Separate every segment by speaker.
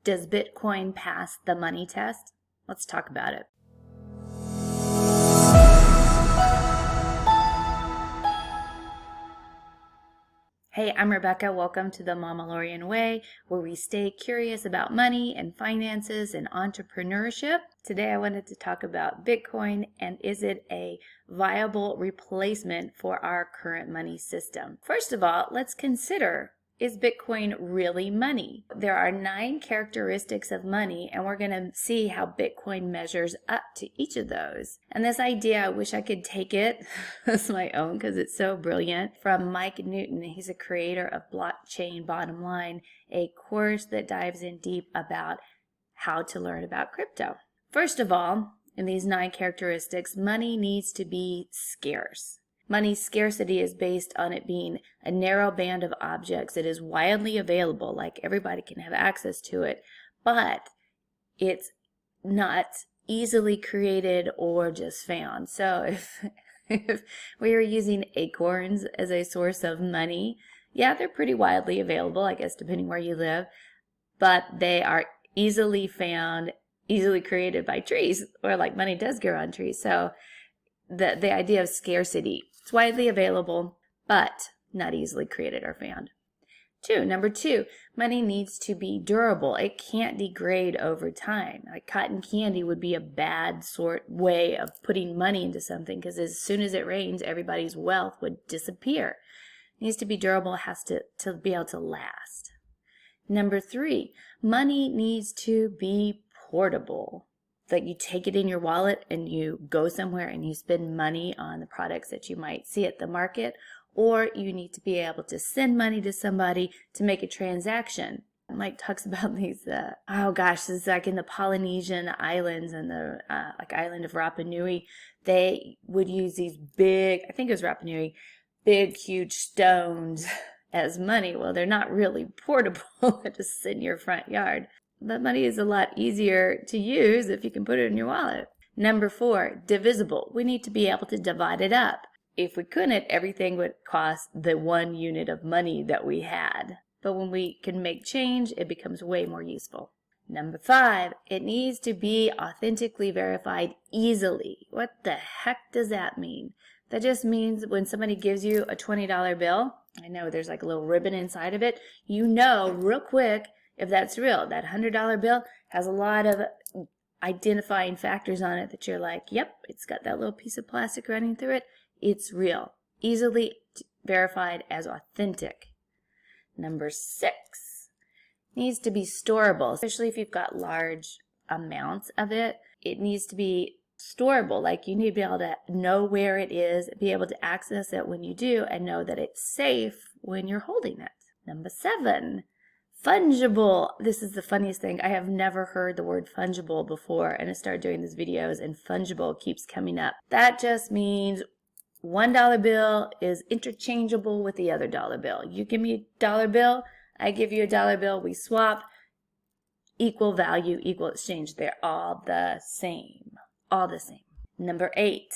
Speaker 1: Does Bitcoin pass the money test? Let's talk about it. Hey, I'm Rebecca. Welcome to the Mamalorian Way, where we stay curious about money and finances and entrepreneurship. Today I wanted to talk about Bitcoin and is it a viable replacement for our current money system? First of all, let's consider, is Bitcoin really money? There are 9 characteristics of money, and we're going to see how Bitcoin measures up to each of those. And this idea, I wish I could take it as my own because it's so brilliant, from Mike Newton. He's a creator of Blockchain Bottom Line, a course that dives in deep about how to learn about crypto. First of all, in these 9 characteristics, money needs to be scarce. Money's scarcity is based on it being a narrow band of objects that is widely available, like everybody can have access to it, but it's not easily created or just found. So if we were using acorns as a source of money, yeah, they're pretty widely available, I guess, depending where you live, but they are easily found, easily created by trees, or like money does grow on trees. So the idea of scarcity, it's widely available, but not easily created or found. Number two, money needs to be durable. It can't degrade over time. Like cotton candy would be a bad way of putting money into something, because as soon as it rains, everybody's wealth would disappear. It needs to be durable, has to be able to last. Number 3, money needs to be portable. Like you take it in your wallet and you go somewhere and you spend money on the products that you might see at the market, or you need to be able to send money to somebody to make a transaction. Mike talks about these, this is like in the Polynesian islands and the like island of Rapa Nui. They would use these big, I think it was Rapa Nui, big, huge stones as money. Well, they're not really portable. They're just in your front yard. But money is a lot easier to use if you can put it in your wallet. Number 4, divisible. We need to be able to divide it up. If we couldn't, everything would cost the 1 unit of money that we had. But when we can make change, it becomes way more useful. Number 5, it needs to be authentically verified easily. What the heck does that mean? That just means when somebody gives you a $20 bill, I know there's like a little ribbon inside of it, you know real quick if that's real. That $100 bill has a lot of identifying factors on it that you're like, yep, it's got that little piece of plastic running through it. It's real. Easily verified as authentic. Number 6, needs to be storable, especially if you've got large amounts of it. It needs to be storable, like you need to be able to know where it is, be able to access it when you do, and know that it's safe when you're holding it. Number 7, fungible. This is the funniest thing. I have never heard the word fungible before, and I started doing these videos and fungible keeps coming up. That just means $1 bill is interchangeable with the other dollar bill. You give me a dollar bill, I give you a dollar bill, we swap, equal value, equal exchange. They're all the same. All the same. Number 8,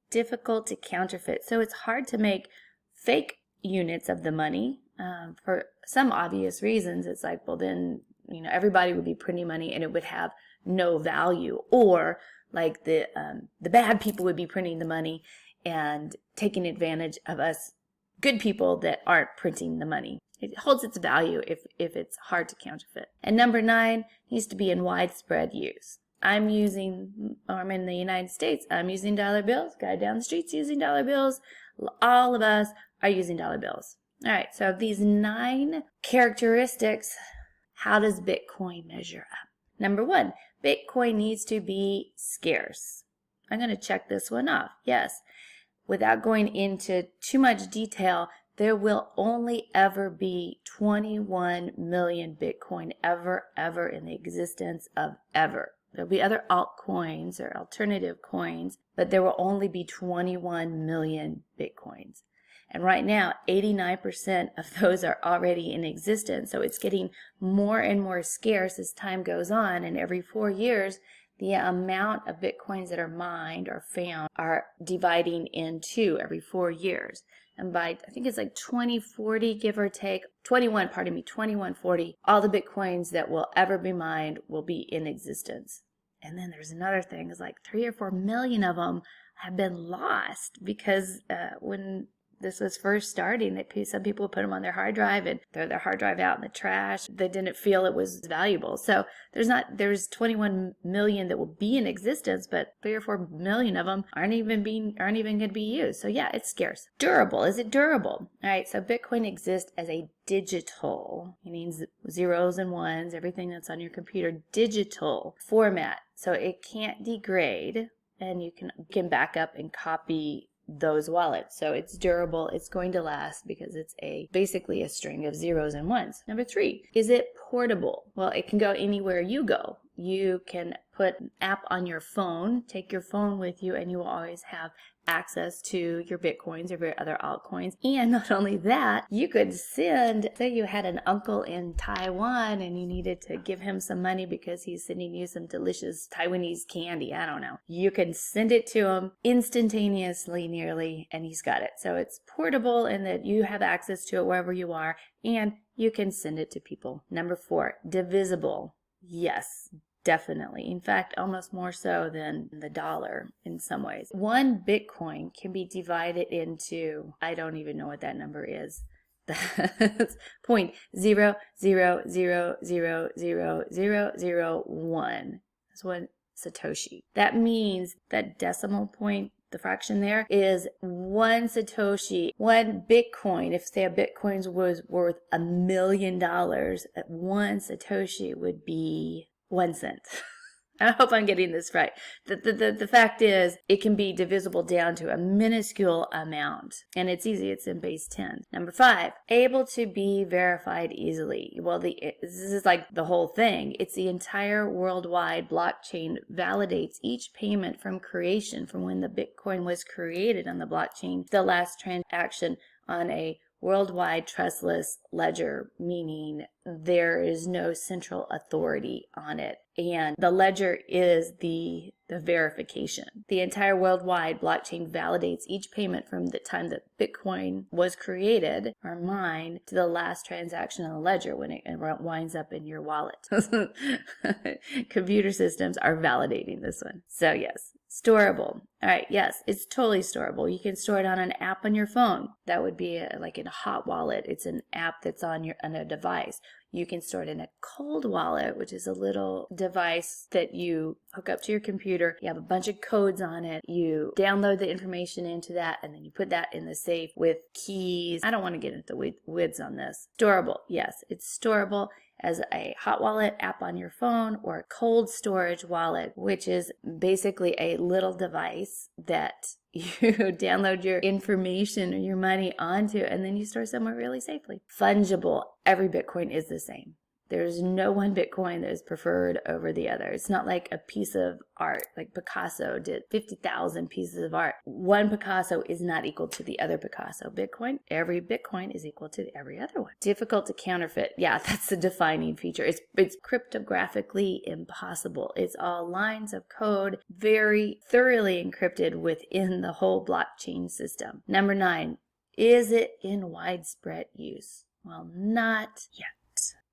Speaker 1: difficult to counterfeit. So it's hard to make fake units of the money for some obvious reasons. It's like, well, then, everybody would be printing money and it would have no value. Or like the bad people would be printing the money and taking advantage of us good people that aren't printing the money. It holds its value if it's hard to counterfeit. And number 9, needs to be in widespread use. I'm in the United States, I'm using dollar bills. Guy down the street's using dollar bills. All of us are using dollar bills. All right, so these 9 characteristics, how does Bitcoin measure up? Number 1, Bitcoin needs to be scarce. I'm going to check this one off. Yes. Without going into too much detail, there will only ever be 21 million Bitcoin ever in the existence of ever. There'll be other altcoins or alternative coins, but there will only be 21 million Bitcoins. And right now, 89% of those are already in existence. So it's getting more and more scarce as time goes on. And every 4 years, the amount of Bitcoins that are mined or found are dividing in 2 every 4 years. And by, I think it's like 2040, give or take, 2140, all the Bitcoins that will ever be mined will be in existence. And then there's another thing, is like 3 or 4 million of them have been lost because when this was first starting, some people put them on their hard drive and throw their hard drive out in the trash. They didn't feel it was valuable. So there's 21 million that will be in existence, but 3 or 4 million of them aren't even going to be used. So yeah, it's scarce. Durable. Is it durable? All right. So Bitcoin exists as a digital, meaning zeros and ones, everything that's on your computer, digital format. So it can't degrade, and you can back up and copy those wallets. So it's durable, it's going to last because it's basically a string of zeros and ones. Number 3, is it portable? Well, it can go anywhere you go. You can put an app on your phone, take your phone with you, and you will always have access to your Bitcoins or your other altcoins. And not only that, you could send, say you had an uncle in Taiwan and you needed to give him some money because he's sending you some delicious Taiwanese candy, I don't know. You can send it to him instantaneously nearly, and he's got it. So it's portable in that you have access to it wherever you are, and you can send it to people. Number 4, divisible. Yes, definitely. In fact, almost more so than the dollar in some ways. 1 Bitcoin can be divided into, I don't even know what that number is. That's 0.000000001. That's 1 Satoshi. That means that decimal point, the fraction there, is 1 Satoshi. 1 Bitcoin, if say a Bitcoin was worth $1 million, 1 Satoshi would be 1 cent. I hope I'm getting this right. The fact is, it can be divisible down to a minuscule amount, and it's easy. It's in base 10. Number 5, able to be verified easily. Well, this is like the whole thing. It's the entire worldwide blockchain validates each payment from creation, from when the Bitcoin was created on the blockchain, the last transaction on a worldwide trustless ledger, meaning there is no central authority on it. And the ledger is the verification. The entire worldwide blockchain validates each payment from the time that Bitcoin was created or mined to the last transaction on the ledger when it winds up in your wallet. Computer systems are validating this one. So yes. Storable. All right, yes, it's totally storable. You can store it on an app on your phone. That would be like in a hot wallet. It's an app that's on a device. You can store it in a cold wallet, which is a little device that you hook up to your computer. You have a bunch of codes on it. You download the information into that, and then you put that in the safe with keys. I don't want to get into the weeds on this. Storable. Yes, it's storable as a hot wallet app on your phone or a cold storage wallet, which is basically a little device that you download your information or your money onto, and then you store somewhere really safely. Fungible. Every Bitcoin is the same. There's no 1 Bitcoin that is preferred over the other. It's not like a piece of art, like Picasso did 50,000 pieces of art. 1 Picasso is not equal to the other Picasso. Every Bitcoin is equal to every other one. Difficult to counterfeit. Yeah, that's the defining feature. It's cryptographically impossible. It's all lines of code, very thoroughly encrypted within the whole blockchain system. Number 9, is it in widespread use? Well, not yet.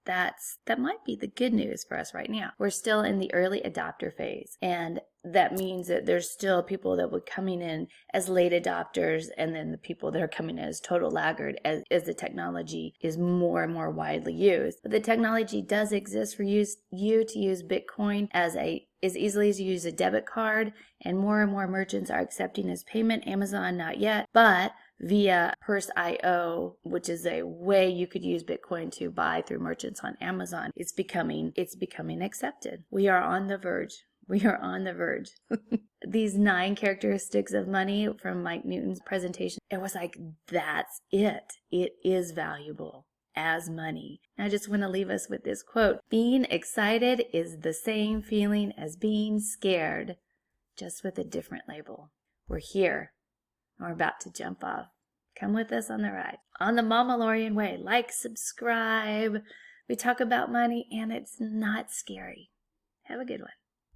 Speaker 1: That might be the good news for us right now. We're still in the early adopter phase, and that means that there's still people that would coming in as late adopters, and then the people that are coming in as total laggard as the technology is more and more widely used. But the technology does exist for you to use Bitcoin as easily as you use a debit card, and more merchants are accepting as payment. Amazon, not yet, but via Purse.io, which is a way you could use Bitcoin to buy through merchants on Amazon, it's becoming accepted. We are on the verge. These 9 characteristics of money from Mike Newton's presentation, it was like, that's it. It is valuable as money. And I just want to leave us with this quote. Being excited is the same feeling as being scared, just with a different label. We're here. We're about to jump off. Come with us on the ride. On the Mama Lorian way. Like, subscribe. We talk about money and it's not scary. Have a good one.